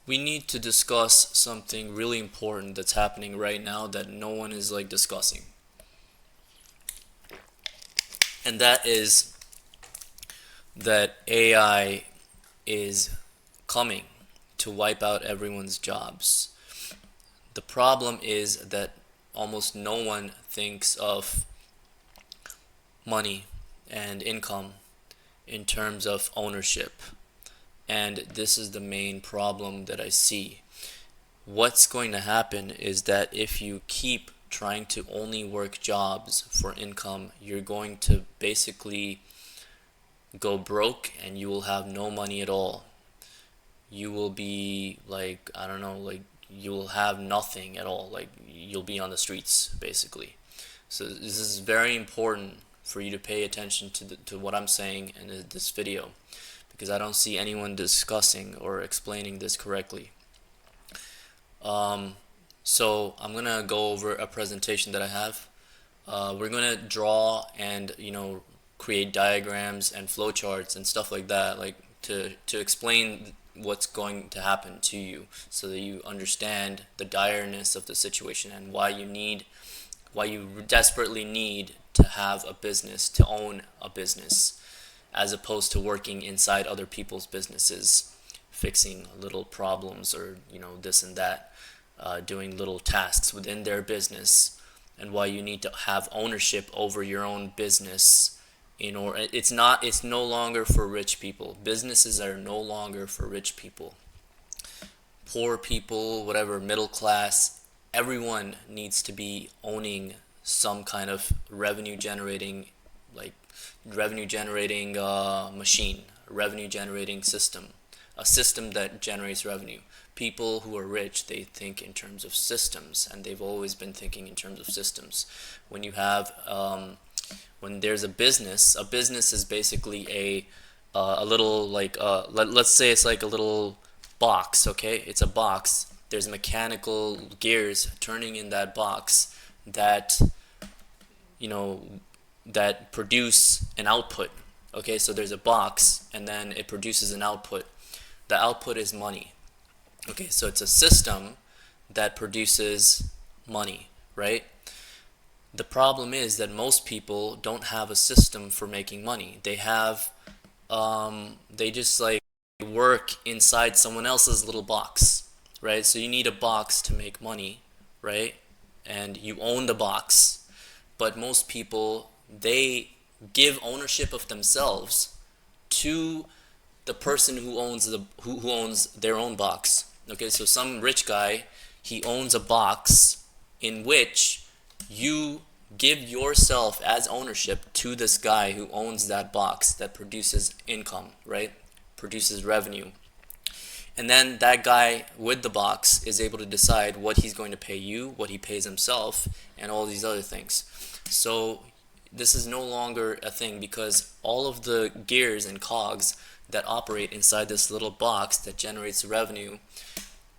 we need to discuss something really important that's happening right now that no one is like discussing. And that is that AI is coming to wipe out everyone's jobs. The problem is that almost no one thinks of money and income in terms of ownership. And this is the main problem that I see. What's going to happen is that if you keep trying to only work jobs for income, you're going to basically go broke and you will have no money at all. You will be like, I don't know, like you will have nothing at all. Like you'll be on the streets basically. So this is very important for you to pay attention to what I'm saying in this video, because I don't see anyone discussing or explaining this correctly. So I'm gonna go over a presentation that I have. We're gonna draw and create diagrams and flowcharts and stuff like that, like to explain what's going to happen to you, so that you understand the direness of the situation and why you desperately need to have a business, to own a business, as opposed to working inside other people's businesses, fixing little problems or this and that, doing little tasks within their business, and why you need to have ownership over your own business. It's no longer for rich people. Businesses are no longer for rich people. Poor people, whatever, middle class, everyone needs to be owning some kind of revenue generating machine, revenue generating system, a system that generates revenue. People who are rich, they think in terms of systems, and they've always been thinking in terms of systems. When there's a business is basically a little, like let's say it's like a little box. Okay, it's a box. There's mechanical gears turning in that box that that produce an output. Okay, so there's a box and then it produces an output. The output is money. Okay, so it's a system that produces money, right? The problem is that most people don't have a system for making money. They just like work inside someone else's little box, right? So you need a box to make money, right? And you own the box. But most people, they give ownership of themselves to the person who owns their own box. Okay, so some rich guy, he owns a box in which you give yourself as ownership to this guy who owns that box that produces income, right? Produces revenue. And then that guy with the box is able to decide what he's going to pay you, what he pays himself, and all these other things. So this is no longer a thing, because all of the gears and cogs that operate inside this little box that generates revenue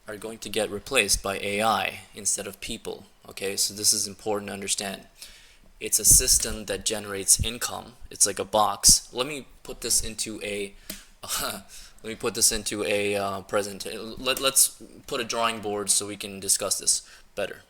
are going to get replaced by AI instead of people. Okay, so this is important to understand. It's a system that generates income. It's like a box. Let me put this into a presentation. Let's put a drawing board so we can discuss this better.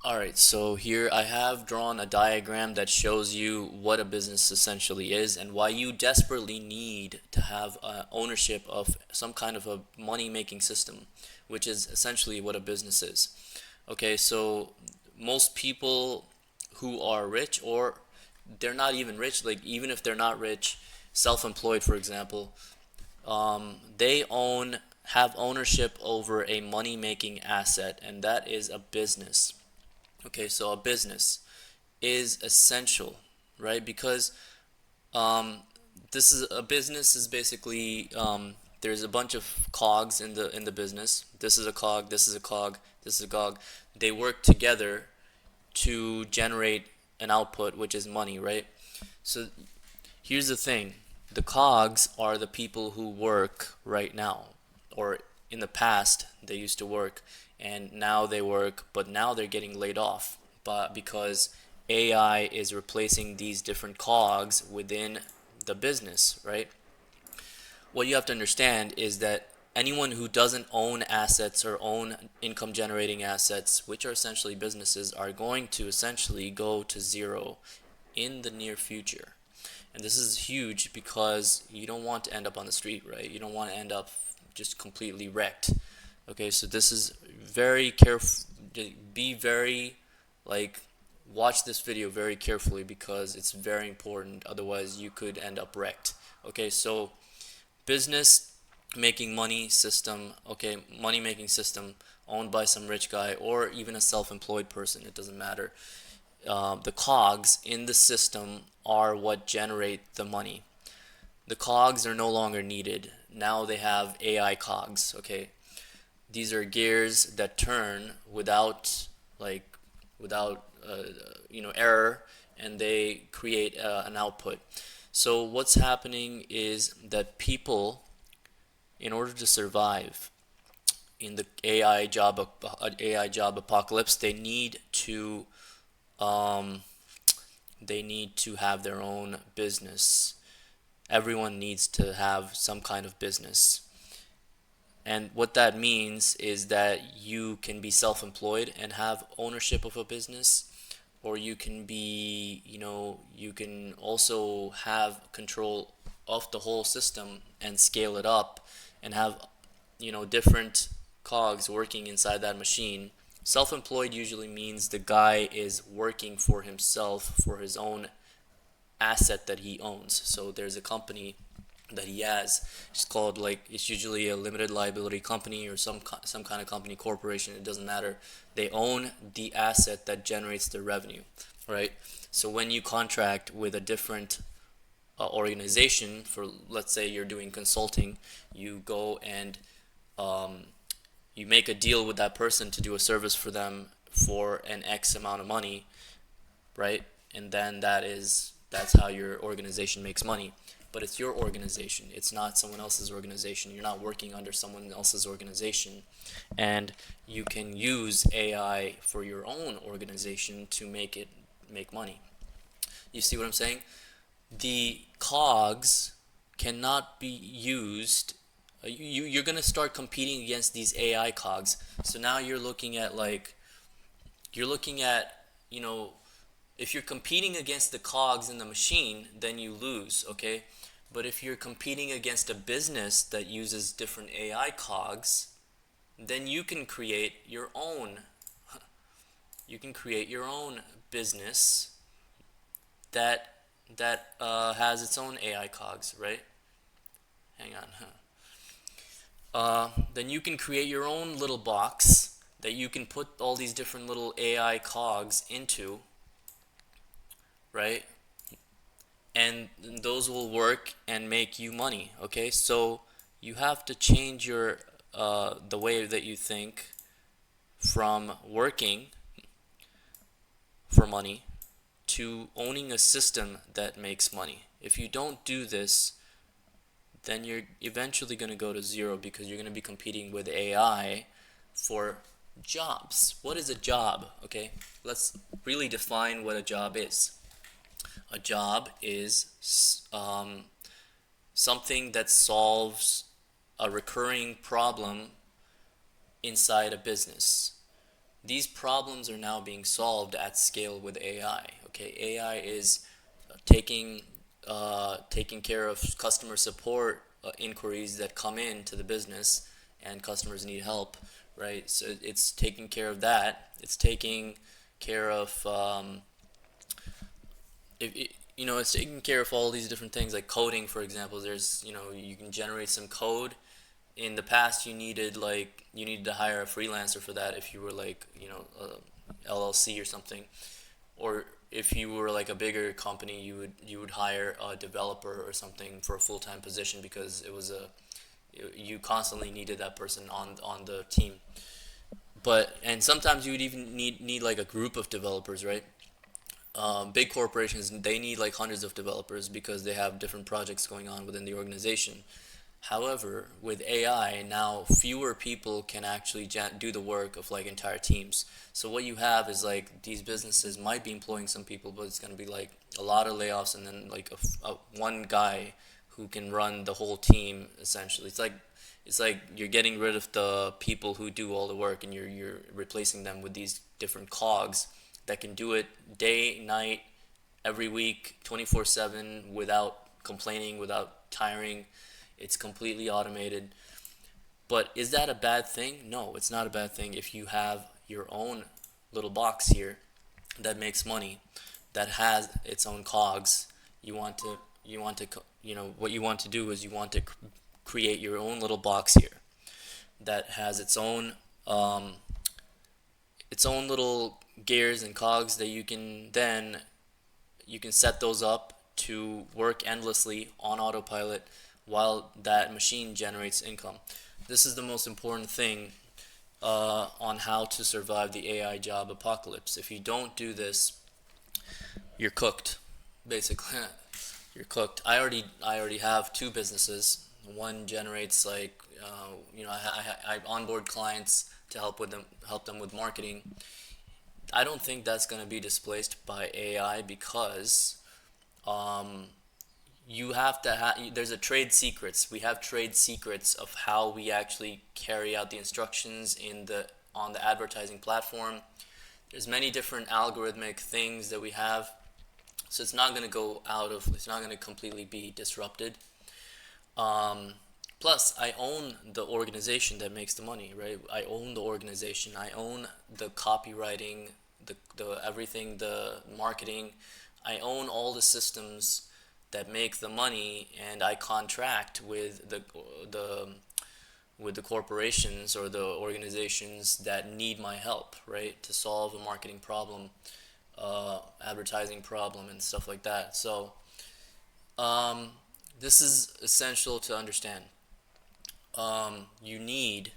Alright, so here I have drawn a diagram that shows you what a business essentially is and why you desperately need to have ownership of some kind of a money-making system, which is essentially what a business is. Okay, so most people who are rich, or they're not even rich, like even if they're not rich, self-employed for example, they have ownership over a money-making asset, and that is a business. Okay, so a business is essential, right? Because a business is basically, there's a bunch of cogs in the business. This is a cog, this is a cog, this is a cog. They work together to generate an output, which is money, right? So here's the thing. The cogs are the people who work right now, or in the past they used to work, and now they work, but now they're getting laid off, but because AI is replacing these different cogs within the business, right? What you have to understand is that anyone who doesn't own assets or own income generating assets, which are essentially businesses, are going to essentially go to zero in the near future. And this is huge because you don't want to end up on the street, right? You don't want to end up just completely wrecked. Okay, so this is very careful. Be very, like, watch this video very carefully because it's very important. Otherwise, you could end up wrecked. Okay, so business making money system, okay, money making system owned by some rich guy or even a self-employed person, it doesn't matter. The cogs in the system are what generate the money. The cogs are no longer needed. Now they have AI cogs, okay? These are gears that turn without error, and they create an output. So what's happening is that people, in order to survive in the AI job apocalypse, they need to have their own business. Everyone needs to have some kind of business. And what that means is that you can be self-employed and have ownership of a business, or you can be, you can also have control of the whole system and scale it up and have, different cogs working inside that machine. Self-employed usually means the guy is working for himself, for his own asset that he owns. So there's a company that he has. It's called, it's usually a limited liability company or some kind of company, corporation, it doesn't matter. They own the asset that generates the revenue, right? So when you contract with a different organization, for, let's say you're doing consulting, you go and you make a deal with that person to do a service for them for an X amount of money, right? And then that's how your organization makes money. But it's your organization. It's not someone else's organization. You're not working under someone else's organization. And you can use AI for your own organization to make money. You see what I'm saying? The cogs cannot be used. You're going to start competing against these AI cogs. So now you're looking at, if you're competing against the cogs in the machine, then you lose, okay? But if you're competing against a business that uses different AI cogs, then you can create your own. You can create your own business that has its own AI cogs, right? Hang on. Then you can create your own little box that you can put all these different little AI cogs into, right? And those will work and make you money, okay? So you have to change your the way that you think from working for money to owning a system that makes money. If you don't do this, then you're eventually going to go to zero because you're going to be competing with AI for jobs. What is a job? Okay, let's really define what a job is. A job is something that solves a recurring problem inside a business. These problems are now being solved at scale with AI. Okay, AI is taking care of customer support inquiries that come in to the business, and customers need help, right? So it's taking care of that. It's taking care of it's taking care of all these different things like coding, for example. There's, you can generate some code. In the past, you needed to hire a freelancer for that if you were a LLC or something, or if you were like a bigger company, you would hire a developer or something for a full-time position because you constantly needed that person on the team. And sometimes you would even need like a group of developers, right? Big corporations, they need like hundreds of developers because they have different projects going on within the organization. However, with AI, now fewer people can actually do the work of like entire teams. So what you have is like these businesses might be employing some people, but it's going to be like a lot of layoffs and then like one guy who can run the whole team essentially. It's like you're getting rid of the people who do all the work, and you're replacing them with these different cogs that can do it day, night, every week, 24/7, without complaining, without tiring. It's completely automated. But is that a bad thing? No, it's not a bad thing if you have your own little box here that makes money, that has its own cogs. What you want to do is you want to create your own little box here that has its own little gears and cogs that you can set those up to work endlessly on autopilot while that machine generates income. This is the most important thing on how to survive the AI job apocalypse. If you don't do this, you're cooked. Basically, you're cooked. I already have two businesses. One generates I onboard clients to help them with marketing. I don't think that's going to be displaced by AI because you have to there's a trade secrets. We have trade secrets of how we actually carry out the instructions on the advertising platform. There's many different algorithmic things that we have, so it's not going to it's not going to completely be disrupted. Plus, I own the organization that makes the money, right? I own the organization. I own the copywriting, the everything, the marketing. I own all the systems that make the money, and I contract with the corporations or the organizations that need my help, right, to solve a marketing problem, advertising problem, and stuff like that. So this is essential to understand. You need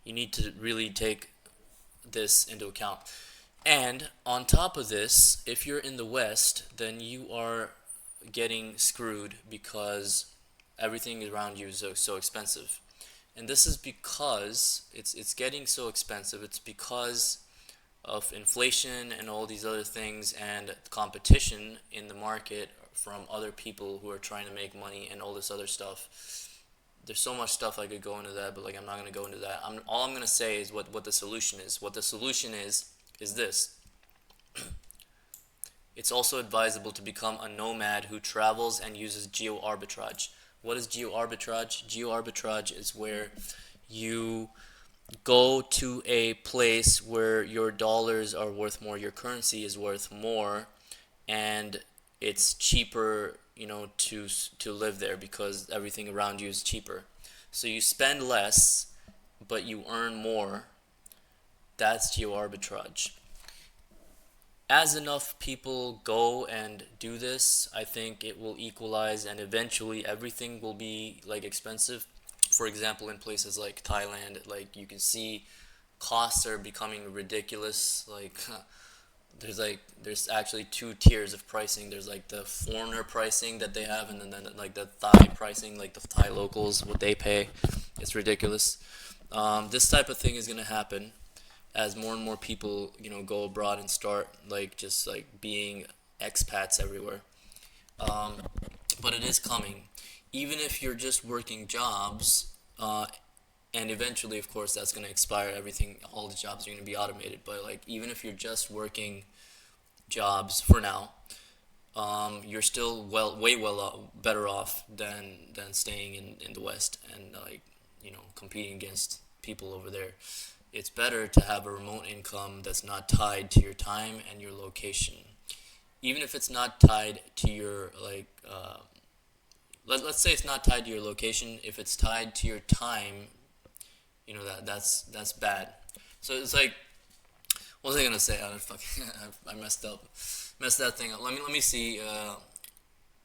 to really take this into account. And on top of this, if you're in the West, then you are getting screwed because everything around you is so expensive. And this is because it's getting so expensive. It's because of inflation and all these other things and competition in the market from other people who are trying to make money and all this other stuff. There's so much stuff I could go into that, but I'm not going to go into that. All I'm going to say is what the solution is. What the solution is this. It's also advisable to become a nomad who travels and uses geo-arbitrage. What is geo-arbitrage? Geo-arbitrage is where you go to a place where your dollars are worth more, your currency is worth more, and it's cheaper, to live there because everything around you is cheaper. So you spend less, but you earn more. That's geo-arbitrage. As enough people go and do this, I think it will equalize, and eventually everything will be expensive. For example, in places like Thailand, you can see costs are becoming ridiculous. There's actually two tiers of pricing. There's the foreigner pricing that they have, and then the Thai pricing, the Thai locals, what they pay. It's ridiculous. This type of thing is gonna happen as more and more people go abroad and start just being expats everywhere. But it is coming. Even if you're just working jobs, and eventually, of course, that's going to expire. All the jobs are going to be automated. But even if you're just working jobs for now, you're still way better off than staying in the West and competing against people over there. It's better to have a remote income that's not tied to your time and your location. Even if it's not tied to your let's say it's not tied to your location. If it's tied to your time, that's bad. So it's what was I gonna say? I messed that thing up. Let me see.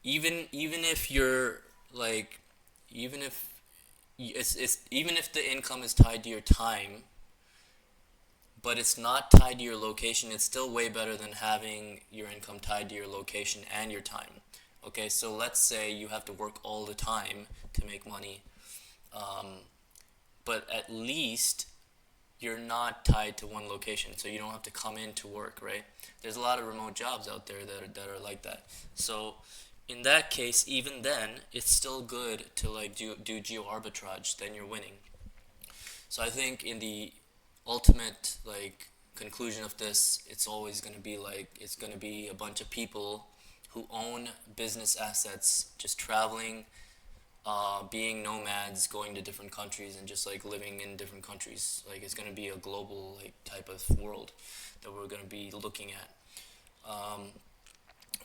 Even if you're even if even if the income is tied to your time, but it's not tied to your location, it's still way better than having your income tied to your location and your time. Okay, so let's say you have to work all the time to make money, but at least you're not tied to one location, so you don't have to come in to work, right? There's a lot of remote jobs out there that are like that. So in that case, even then, it's still good to like do geo-arbitrage, then you're winning. So I think in the ultimate like conclusion of this, it's always going to be like it's going to be a bunch of people who own business assets just traveling, being nomads, going to different countries and just like living in different countries. Like it's going to be a global like type of world that we're going to be looking at.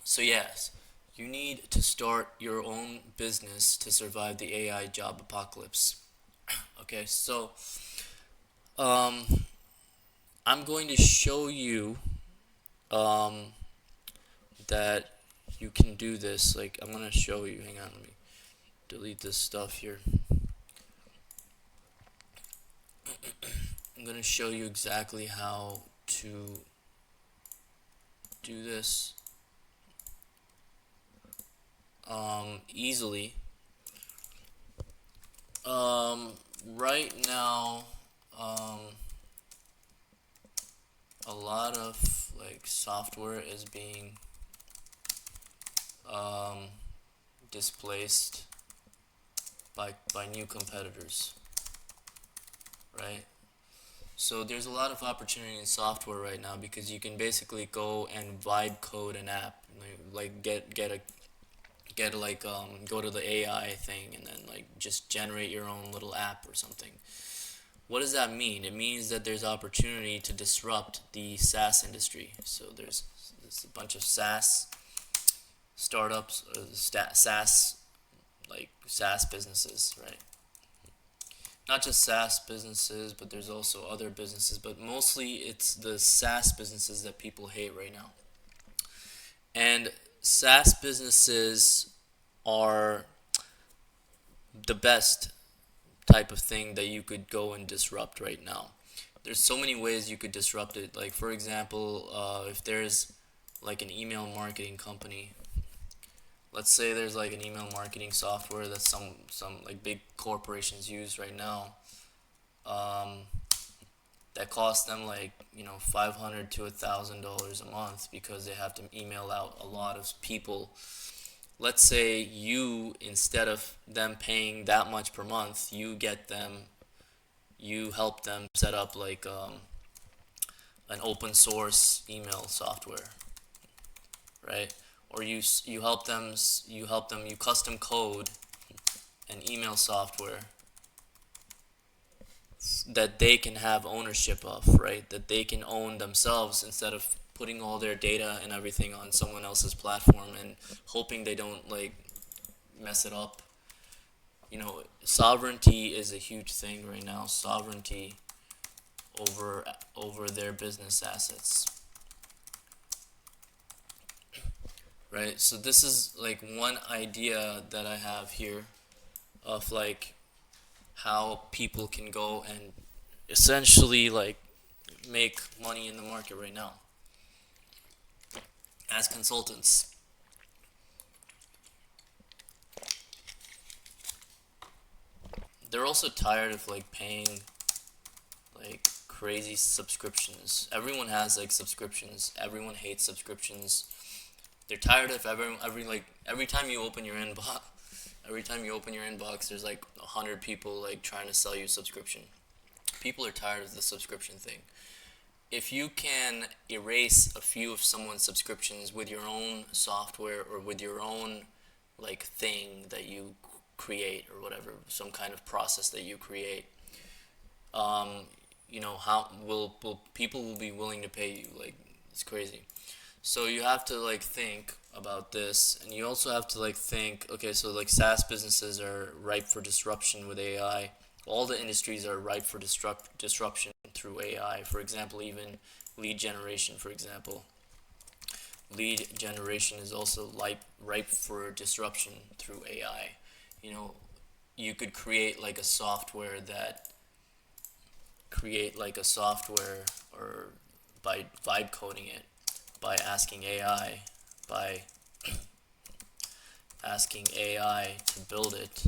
So yes, you need to start your own business to survive the AI job apocalypse. Okay, so um, I'm going to show you um, that you can do this. Like I'm going to show you. Hang on, let me delete this stuff here. I'm going to show you exactly how to do this easily. Right now, a lot of like software is being displaced by new competitors, right? So there's a lot of opportunity in software right now because you can basically go and vibe code an app, like get like go to the AI thing and then like just generate your own little app or something. What does that mean? It means that there's opportunity to disrupt the SaaS industry. So there's a bunch of SaaS startups, or SaaS like SaaS businesses, right? Not just SaaS businesses, but there's also other businesses, but mostly it's the SaaS businesses that people hate right now. And SaaS businesses are the best type of thing that you could go and disrupt right now. There's so many ways you could disrupt it. Like for example, if there's like an email marketing company, let's say there's like an email marketing software that some like big corporations use right now, that costs them like $500 to $1,000 a month because they have to email out a lot of people. Let's say you, instead of them paying that much per month, you help them set up like an open source email software, right? Or you custom code an email software that they can have ownership of, right? That they can own themselves instead of putting all their data and everything on someone else's platform and hoping they don't like mess it up. Sovereignty is a huge thing right now. Sovereignty over their business assets, right? So this is like one idea that I have here of like how people can go and essentially like make money in the market right now as consultants. They're also tired of like paying like crazy subscriptions. Everyone has like subscriptions. Everyone hates subscriptions. They're tired of every time you open your inbox, there's like 100 people like trying to sell you subscription. People are tired of the subscription thing. If you can erase a few of someone's subscriptions with your own software or with your own like thing that you create or whatever, some kind of process that you create, how will people will be willing to pay you? Like it's crazy. So you have to like think about this, and you also have to like think, okay, so like SaaS businesses are ripe for disruption with AI. All the industries are ripe for disruption through AI. For example, even lead generation, for example. Lead generation is also ripe for disruption through AI. You could create like a software or by vibe coding it, by by asking AI to build it.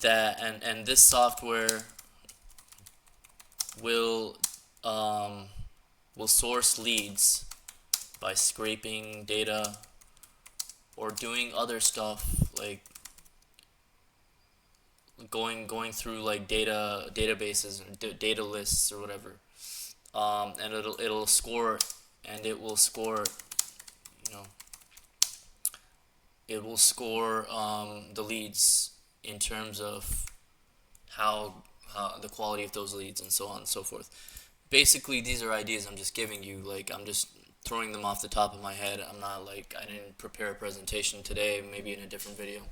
And this software will source leads by scraping data or doing other stuff like going through like databases or data lists or whatever, and it'll score, and it will score, you know, it will score the leads in terms of how the quality of those leads and so on and so forth. Basically, these are ideas I'm just giving you. Like, I'm just throwing them off the top of my head. I'm not like, I didn't prepare a presentation today, maybe in a different video.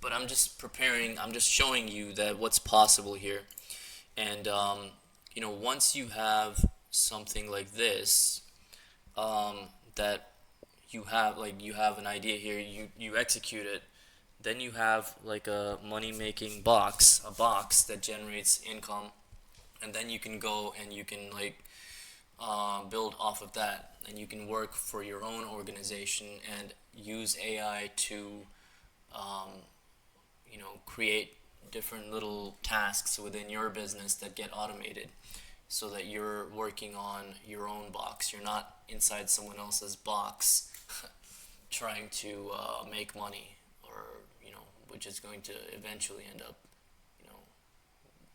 But I'm just preparing, I'm just showing you that what's possible here. And, once you have something like this, that you have an idea here, you execute it, then you have like a money making box, a box that generates income, and then you can go and you can like build off of that, and you can work for your own organization and use AI to create different little tasks within your business that get automated, so that you're working on your own box. You're not inside someone else's box trying to make money, or which is going to eventually end up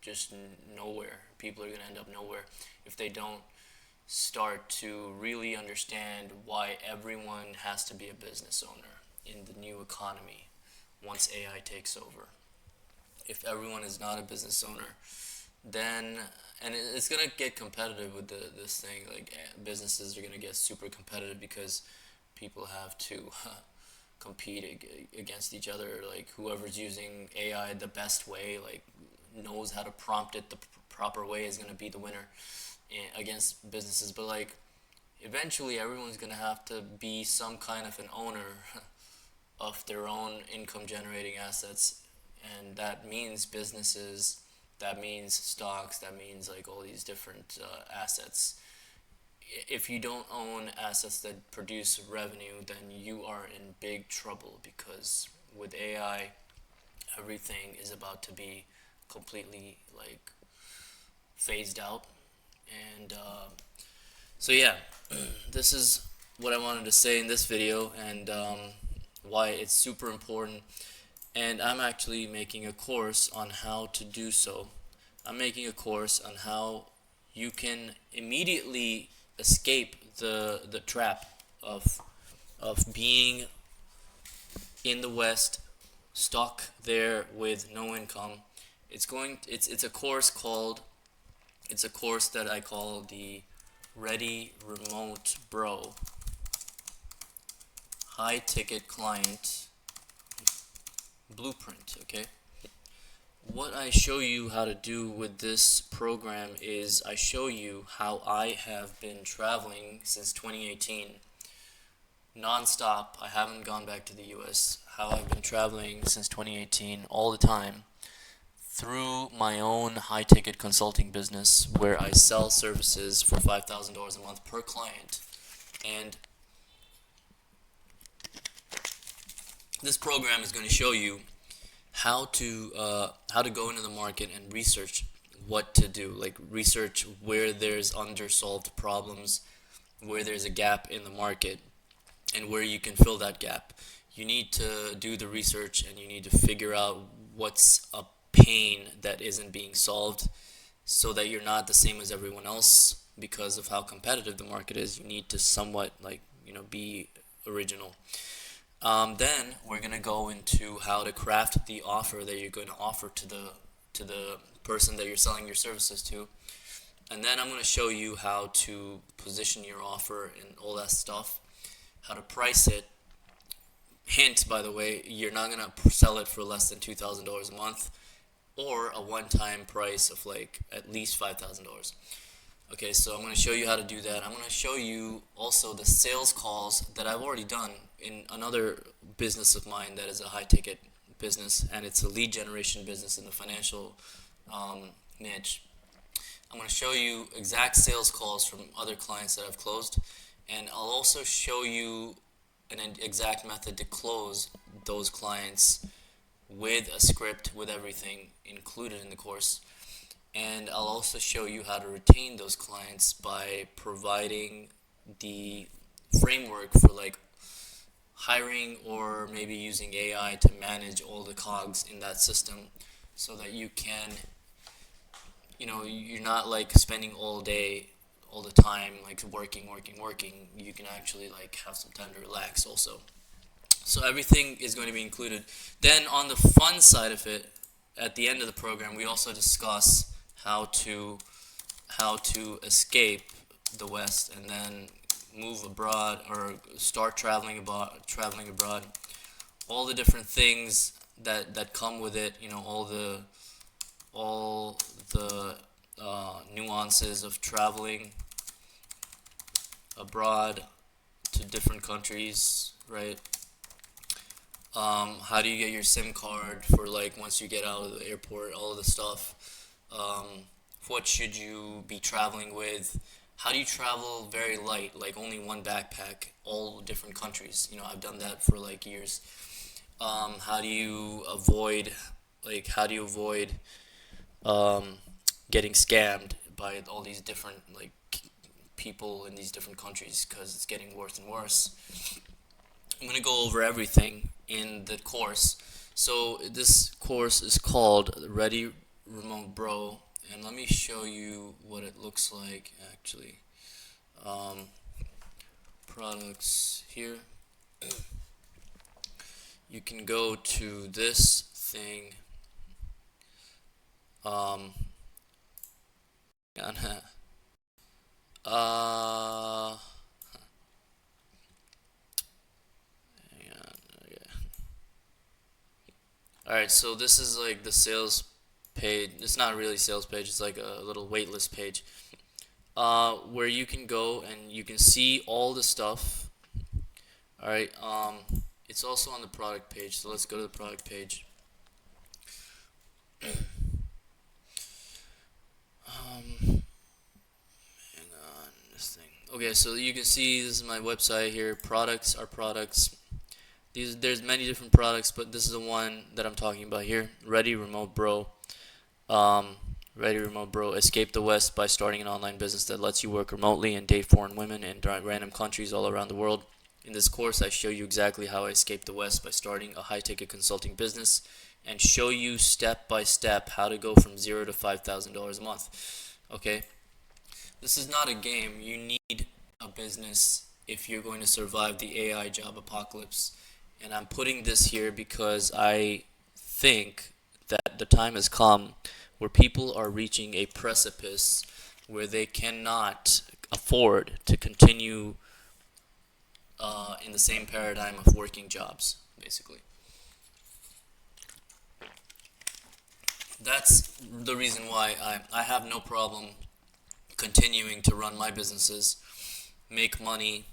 just nowhere. People are going to end up nowhere if they don't start to really understand why everyone has to be a business owner in the new economy once AI takes over. If everyone is not a business owner, then, and it's going to get competitive with this thing, like businesses are going to get super competitive because people have to compete against each other. Like, whoever's using AI the best way, like knows how to prompt it the proper way, is going to be the winner against businesses. But like, eventually everyone's going to have to be some kind of an owner of their own income generating assets, and that means businesses, that means stocks, that means like all these different assets. If you don't own assets that produce revenue, then you are in big trouble, because with AI, everything is about to be completely like phased out. And so yeah, this is what I wanted to say in this video, and why it's super important. And I'm actually making a course on how to do so. I'm making a course on how you can immediately escape the trap of being in the West, stuck there with no income. It's a course called, it's a course that I call the Ready Remote Bro High Ticket Client Blueprint. Okay, what I show you how to do with this program is I show you how I have been traveling since 2018 non-stop. I haven't gone back to the US. How I've been traveling since 2018 all the time through my own high-ticket consulting business, where I sell services for $5,000 a month per client. And this program is going to show you how to go into the market and research what to do, like research where there's undersolved problems, where there's a gap in the market, and where you can fill that gap. You need to do the research, and you need to figure out what's a pain that isn't being solved, so that you're not the same as everyone else. Because of how competitive the market is, you need to somewhat be original. Then we're gonna go into how to craft the offer that you're going to offer to the person that you're selling your services to, and then I'm gonna show you how to position your offer and all that stuff, how to price it. Hint, by the way, you're not gonna sell it for less than $2,000 a month, or a one-time price of like at least $5,000. Okay, so I'm going to show you how to do that. I'm going to show you also the sales calls that I've already done in another business of mine that is a high-ticket business, and it's a lead generation business in the financial niche. I'm going to show you exact sales calls from other clients that I've closed, and I'll also show you an exact method to close those clients with a script, with everything included in the course. And I'll also show you how to retain those clients by providing the framework for like hiring or maybe using AI to manage all the cogs in that system so that you can, you're not like spending all day, all the time, like working. You can actually like have some time to relax also. So everything is going to be included. Then on the fun side of it, at the end of the program, we also discuss how to escape the West and then move abroad or start traveling abroad. All the different things that come with it. All the nuances of traveling abroad to different countries, right? How do you get your SIM card for like once you get out of the airport? All of the stuff. What should you be traveling with? How do you travel very light, like only one backpack, all different countries? I've done that for like years. How do you avoid, um, getting scammed by all these different like people in these different countries because it's getting worse and worse. I'm gonna go over everything in the course. So this course is called Ready Remote Bro, and let me show you what it looks like actually. Um, Products here. You can go to this thing. Um, uh, hang on. Okay. All right, so this is like the sales page. It's not really sales page. It's like a little waitlist page, where you can go and you can see all the stuff. All right. It's also on the product page. So let's go to the product page. Um, Hang on, this thing. Okay, so you can see this is my website here. Products are products. There's many different products, but this is the one that I'm talking about here. Ready Remote Bro. Um, Ready Remote Bro. Escape the West by starting an online business that lets you work remotely and date foreign women in random countries all around the world. In this course, I show you exactly how I escaped the West by starting a high-ticket consulting business and show you step by step how to go from zero to $5,000 a month. Okay? This is not a game. You need a business if you're going to survive the AI job apocalypse. And I'm putting this here because I think that the time has come where people are reaching a precipice where they cannot afford to continue in the same paradigm of working jobs, basically. That's the reason why I have no problem continuing to run my businesses, make money,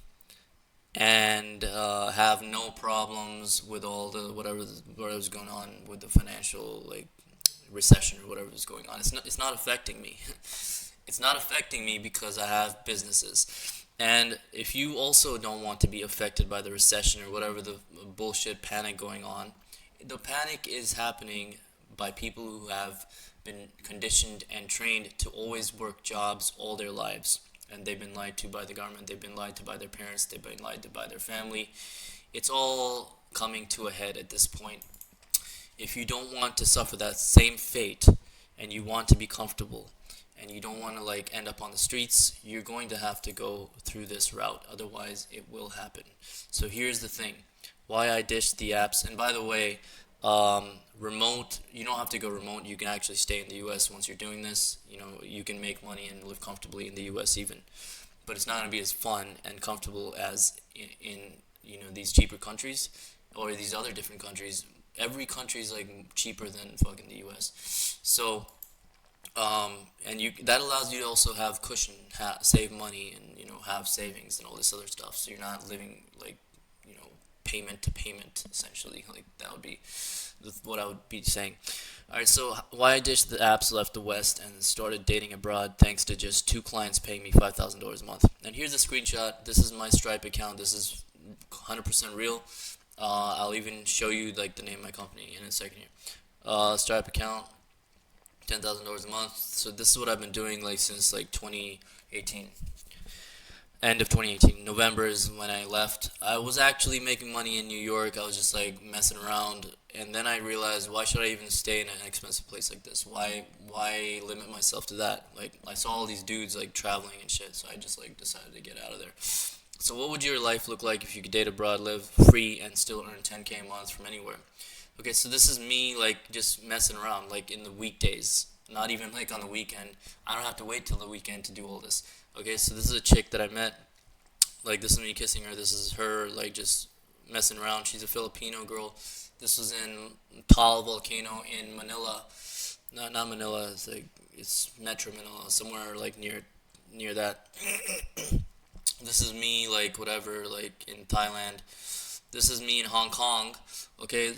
and have no problems with all the whatever's going on with the financial like recession or whatever is going on. It's not affecting me. It's not affecting me because I have businesses. And if you also don't want to be affected by the recession or whatever the bullshit panic going on, the panic is happening by people who have been conditioned and trained to always work jobs all their lives. And they've been lied to by the government, they've been lied to by their parents, they've been lied to by their family. It's all coming to a head at this point. If you don't want to suffer that same fate and you want to be comfortable and you don't want to like end up on the streets, you're going to have to go through this route. Otherwise, it will happen. So here's the thing. Why I dished the apps. And by the way, remote, you don't have to go remote. You can actually stay in the US once you're doing this. You can make money and live comfortably in the US even. But it's not going to be as fun and comfortable as in these cheaper countries or these other different countries. Every country is like cheaper than fucking the US. So and that allows you to also have cushion, save money, and have savings and all this other stuff. So you're not living like payment to payment essentially. Like that would be what I would be saying. All right, so why I ditched the apps, left the West, and started dating abroad thanks to just two clients paying me $5,000 a month. And here's a screenshot. This is my Stripe account. This is 100% real. I'll even show you like the name of my company in a second here. Stripe account, $10,000 a month. So this is what I've been doing like since like 2018. end of 2018. November is when I left. I was actually making money in New York. I was just like messing around, and then I realized, why should I even stay in an expensive place like this? Why limit myself to that? Like, I saw all these dudes like traveling and shit, so I just like decided to get out of there. So what would your life look like if you could date abroad, live free, and still earn 10K a month from anywhere? Okay, so this is me like just messing around like in the weekdays, not even like on the weekend. I don't have to wait till the weekend to do all this. Okay, so this is a chick that I met. Like, this is me kissing her. This is her like just messing around. She's a Filipino girl. This was in Taal volcano in Manila. No, not Manila. It's like it's Metro Manila, somewhere like near that. This is me like whatever like in Thailand. This is me in Hong Kong. Okay,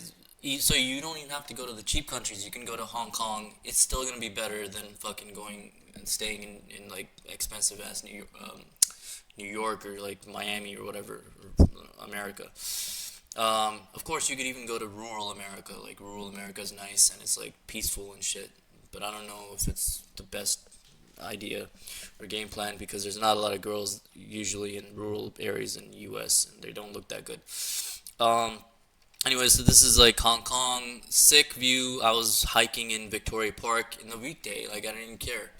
so you don't even have to go to the cheap countries. You can go to Hong Kong. It's still gonna be better than fucking going and staying in like expensive ass New York or like Miami or whatever, or America. Of course, you could even go to rural America. Like, rural America is nice and it's like peaceful and shit. But I don't know if it's the best idea or game plan, because there's not a lot of girls usually in rural areas in the U.S. and they don't look that good. Um, Anyway, so this is like Hong Kong, sick view. I was hiking in Victoria Park in the weekday. Like, I didn't even care.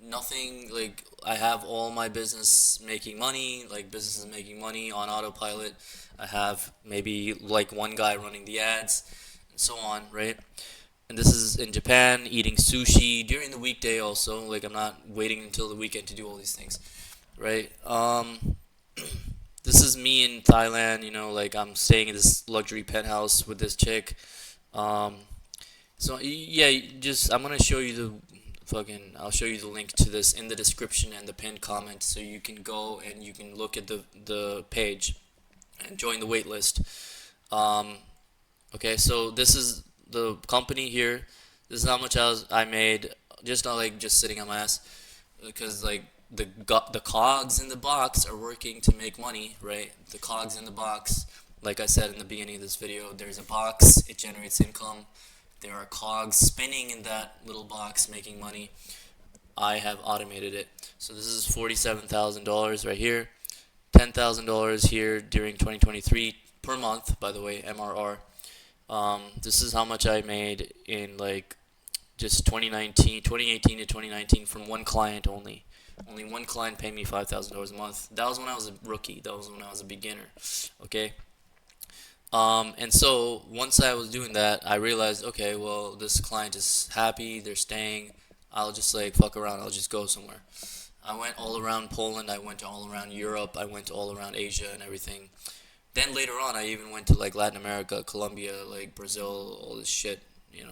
Nothing, like, I have all my business making money, like business is making money on autopilot. I have maybe like one guy running the ads and so on, right? And this is in Japan, eating sushi during the weekday also. Like, I'm not waiting until the weekend to do all these things, right? This is me in Thailand, like I'm staying in this luxury penthouse with this chick. Um, so yeah, just I'm gonna show you I'll show you the link to this in the description and the pinned comment, so you can go and you can look at the page and join the waitlist. Um, okay, so this is the company here. This is how much I made, just not like just sitting on my ass, because like the cogs in the box are working to make money, right? The cogs in the box, like I said in the beginning of this video, there's a box, it generates income. There are cogs spinning in that little box making money. I have automated it. So this is $47,000 right here, $10,000 here during 2023 per month, by the way, MRR. This is how much I made in like just 2018 to 2019 from one client only. Only one client paid me $5,000 a month. That was when I was a rookie. That was when I was a beginner. Okay. And so once I was doing that, I realized, okay, well, this client is happy. They're staying. I'll just like fuck around. I'll just go somewhere. I went all around Poland. I went all around Europe. I went all around Asia and everything. Then later on, I even went to like Latin America, Colombia, like Brazil, all this shit. It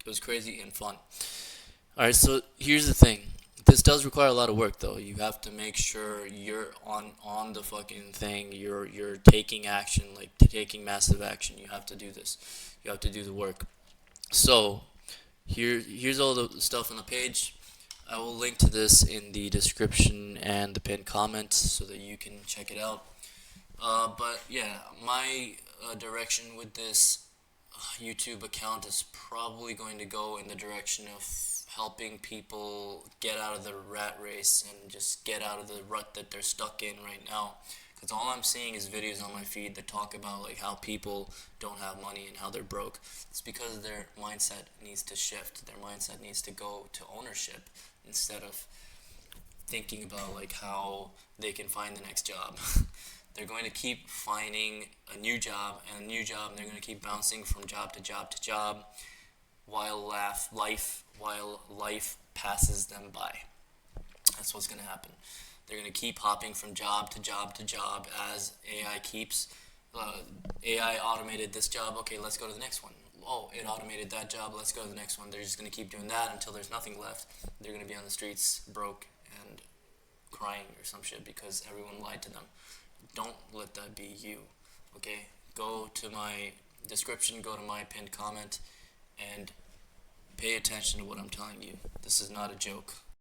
was crazy and fun. All right, so here's the thing. This does require a lot of work, though. You have to make sure you're on the fucking thing. You're taking action, like taking massive action. You have to do this. You have to do the work. So here's all the stuff on the page. I will link to this in the description and the pinned comment so that you can check it out. But yeah, my direction with this YouTube account is probably going to go in the direction of helping people get out of the rat race and just get out of the rut that they're stuck in right now. Because all I'm seeing is videos on my feed that talk about like how people don't have money and how they're broke. It's because their mindset needs to shift. Their mindset needs to go to ownership instead of thinking about like how they can find the next job. They're going to keep finding a new job and a new job, and they're going to keep bouncing from job to job to job while life passes them by. That's what's going to happen. They're going to keep hopping from job to job to job as AI keeps. AI automated this job. Okay, let's go to the next one. Oh, it automated that job. Let's go to the next one. They're just going to keep doing that until there's nothing left. They're going to be on the streets broke and crying or some shit because everyone lied to them. Don't let that be you, okay? Go to my description, go to my pinned comment, and pay attention to what I'm telling you. This is not a joke.